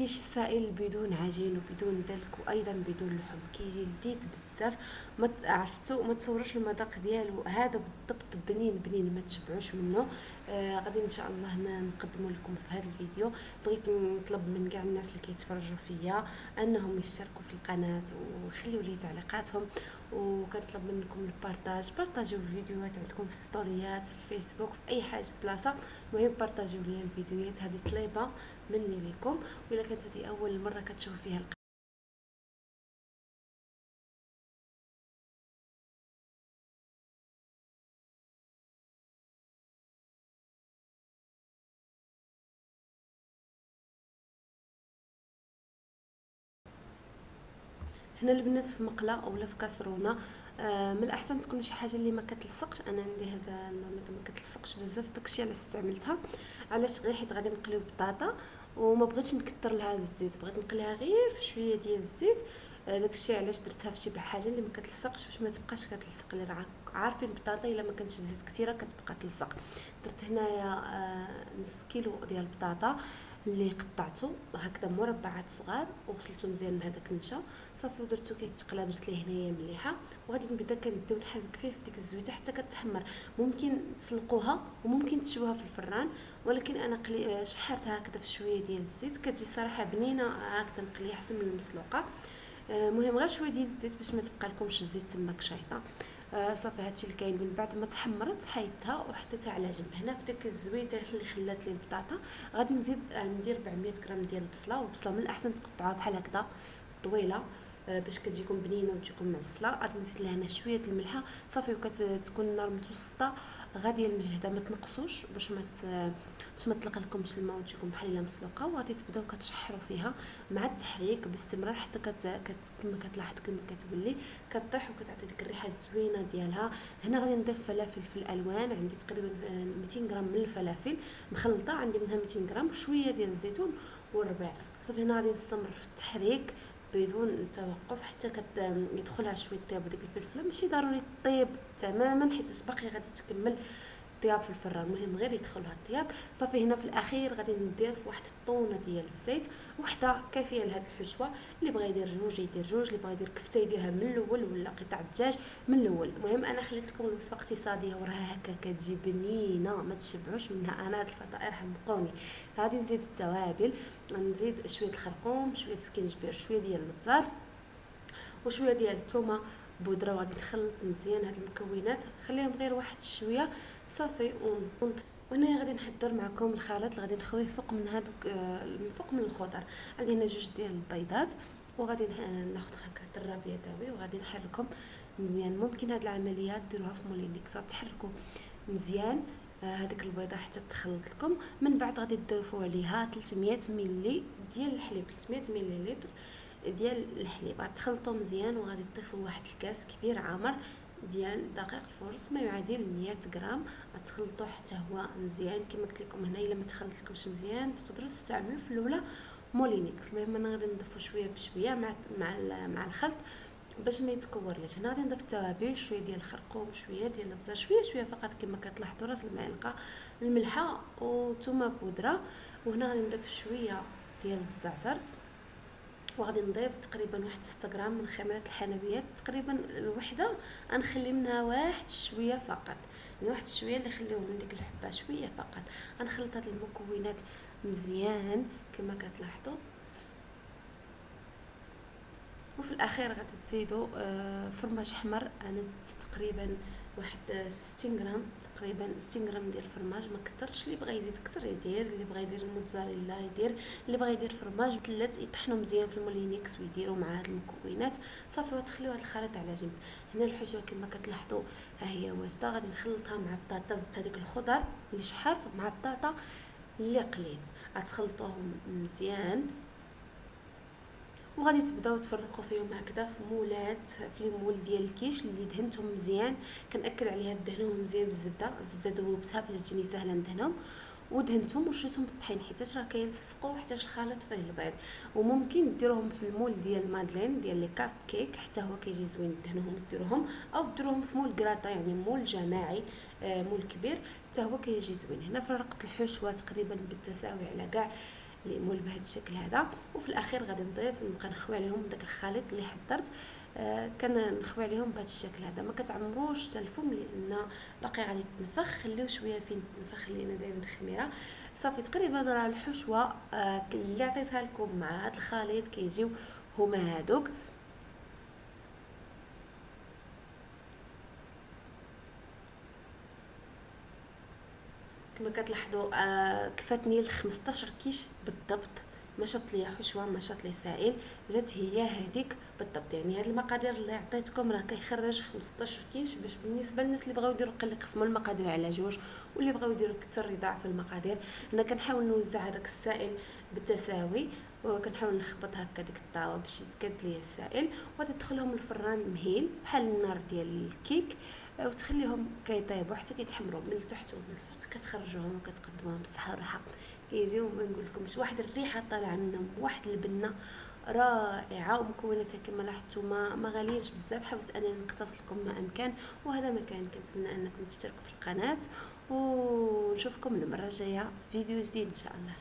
كاينش السائل بدون عجين وبدون دلك وايضا بدون لحم، كيجي لذيذ بزاف. ما عرفتو ما تصوروش المذاق ديالو، هذا بالضبط بنين بنين ما تشبعوش منه. غادي ان شاء الله نقدمه لكم في هذا الفيديو. بغيت نطلب من كاع الناس اللي كيتفرجوا فيا انهم يشتركوا في القناه ويخليوا لي تعليقاتهم، وكنطلب منكم البارطاج، بارطاجيو الفيديوهات عندكم في ستوريات في الفيسبوك في اي حاجه بلاصه. المهم بارطاجيو لي الفيديوهات هذه طليبه مني لكم. وإلا كانت هذه اول مره كتشوفوا فيها هنا البنات في مقله اولا في كاسرونه. من الاحسن تكون شي حاجه اللي ما كتلصقش. انا عندي هذا النوع ما كتلصقش بزاف، داكشي علاش استعملتها. علاش؟ غير حيت غادي نقليو بطاطا وما بغيتش نكثر لها الزيت، بغيت نقليها غير في شويه ديال الزيت. داكشي علاش درتها في شي حاجه اللي ما كتلصقش باش ما تبقاش كتلصق. اللي راه عارفين البطاطا الا ما كانتش الزيت كثيره كتبقى تلصق. درت هنايا نص كيلو ديال البطاطا اللي قطعته هكذا مربعات صغار وغسلته مزيان من هذاك النشا صافي، ودرتو كيتقلى. درت ليه هنايا مليحه وغادي نبدا كنديو نحرك فيه في ديك الزويته حتى كتحمر. ممكن تسلقوها وممكن تشووها في الفران، ولكن انا شحرتها هكذا في شويه ديال الزيت، كتجي صراحه بنينه هكذا مقليه احسن من المسلوقه. مهم غير شويه ديال الزيت باش ما تبقى لكمش الزيت تما كشيطه. صافي هادشي اللي كاين. من بعد ما تحمرت حيدتها وحطيتها على جنب. هنا في ديك الزويته اللي خلات لي البطاطا غادي نزيد ندير 400 غرام ديال البصله. والبصله من الاحسن تقطعوها بحال هكذا طويله باش كتجيكم بنينه وتجيكم معسله. غادي نزيد لها هنا شويه الملحه صافي، وكتكون النار متوسطه غادي المجهده ما تنقصوش باش ما تطلق لكمش الماء وتجيكم بحال الا مسلوقه. وغادي تبداو كتشحروا فيها مع التحريك باستمرار حتى كما كتلاحظ كما كتولي كطيح وكتعطي ديك الريحه الزوينه ديالها. هنا غادي نضيف فلافل في الالوان، عندي تقريبا 200 غرام من الفلافل مخلطه، عندي منها 200 غرام وشويه ديال الزيتون والربيع. صافي هنا غادي نستمر في التحريك بدون توقف حتى يدخلها شويه طياب. وديك الفلفله ماشي ضروري طيب تماما حيت باقي غادي تكمل الطياب في الفران، المهم غير يدخلها الطياب. صافي هنا في الاخير غادي نضيف واحد الطونه ديال الزيت وحده كافيه لهاد الحشوه. اللي بغى يدير جوج يدير جوج، اللي بغى يدير كفته يديرها من الاول ولا قطع الدجاج من الاول. المهم انا خليت لكم الوصفه اقتصاديه وراها هكا كتجي بنينه ما تشبعوش منها. انا هاد الفطائر حمقوني. غادي نزيد التوابل، نزيد شويه الخرقوم، شويه سكينجبير، شويه ديال الابزار وشويه ديال الثومه بودره. وغادي نخلط مزيان هاد المكونات نخليهم غير واحد شويه صافي. وهنا غادي نحضر معكم الخليط اللي غادي نخويه فوق من هذوك فوق من الخضر. عندي هنا جوج ديال البيضات وغادي ناخذ هكا الراب يدوي وغادي نحركهم مزيان. ممكن هاد العمليه ديروها في مولينيكس، تحركوا مزيان هذيك البيضه حتى تخلط لكم. من بعد غادي تضيفوا عليها 300 ملي ديال الحليب، 300 ملل ديال الحليب غتخلطوا مزيان. وغادي تضيفوا واحد الكاس كبير عامر ديال دقيق الفورس ما يعادل 100 غرام. غتخلطوه حتى هو مزيان كما قلت لكم. هنا الا ما تخلط لكمش مزيان تقدروا تستعملوا في الاولى مولينيكس. المهم انا غادي نضيفو شويه بشويه مع الخلط باش ما يتكورليش. هنا غادي نضيف التوابل، شويه ديال الخرقوم، شويه ديال الابزار، شويه فقط كما كتلاحظوا، راس المعلقه الملحه وثومه بودره. وهنا غادي نضيف شويه ديال الزعتر وغادي نضيف تقريبا واحد 6 غرام من خميره الحلويات. تقريبا الوحده غنخلي منها واحد شويه فقط، يعني واحد شويه اللي خليوه من ديك الحبه شويه فقط. غنخلط هاد المكونات مزيان كما كتلاحظوا. وفي الاخير غادي تزيدوا فرماج احمر. انا زدت تقريبا واحد 60 غرام، تقريبا 60 غرام ديال الفرماج، ما كثرتش. اللي بغى يزيد اكثر يدير، اللي بغى يدير الموتزاريلا يدير، اللي بغى يدير فرماج مثلث يطحنوا مزيان في المولينيكس ويديروا مع هاد المكونات صافي. وتخليو هاد الخليط على جنب. هنا الحشوه كما كتلاحظوا ها هي واجده. غادي نخلطها مع بطاطا، زدت هذيك الخضر اللي شحرت مع بطاطا اللي قليت، غتخلطوهم مزيان وغادي تبداو تفرقوا فيهم هكذا في مولات، في المول ديال الكيش اللي دهنتهم مزيان. كنأكد عليها دهنوهم مزيان بالزبده، الزبده ذوبتها باش تجيني سهله ندهنهم. ودهنتهم ورشيتهم بالطحين حيت راه كيلصقوا حتى الخليط فيه البيض. وممكن ديروهم في المول ديال مادلين ديال لي كاب كيك حتى هو كيجي زوين دهنوهم ديروهم، او ديروهم في مول كراطا يعني مول جماعي مول كبير حتى هو كيجي زوين. هنا فرقت الحشوه تقريبا بالتساوي على كاع ليمون بهذا الشكل هذا. وفي الاخير غادي نبقى نخوي عليهم داك الخليط اللي حضرت. كنخوي عليهم بهذا الشكل هذا. ما كتعمروش حتى الفم لان باقي غادي تنفخ، خليو شويه فين تنفخ لان دايرين الخميره. صافي تقريبا راه الحشوه اللي عطيتها لكم مع هذا الخليط كيجيو هما هادوك. كما كتلاحظوا كفاتني ل 15 كيش بالضبط، ما شاط ليا حشوه ما شاط لي سائل، جات هي هذيك بالضبط. يعني هاد المقادير اللي عطيتكم راه كيخرج 15 كيش. باش بالنسبه للناس اللي بغاو يديروا يقسموا المقادير على جوج واللي بغاو يديروا كثر يضاعفوا في المقادير، انا كنحاول نوزع هذاك السائل بالتساوي وكنحاول نخبط هكا ديك الطاوه باش يتكاد ليا السائل، وغادي تدخلهم الفران مهيل بحال النار ديال الكيك، وتخليهم كيطيبوا حتى كيتحمروا من التحت ومن الفوق. كتخرجوهم وكتقدموهم بالصحه والراحه. كيجيو ما نقول لكمش واحد الريحه طالعه منهم، واحد البنه رائعه. ومكوناتها كما لاحظتوا ما غاليينش بزاف. حاولت انني نقتص لكم ما امكن وهذا ما كان. كنتمنى انكم تشتركوا في القناه ونشوفكم المره الجايه في فيديو جديد ان شاء الله.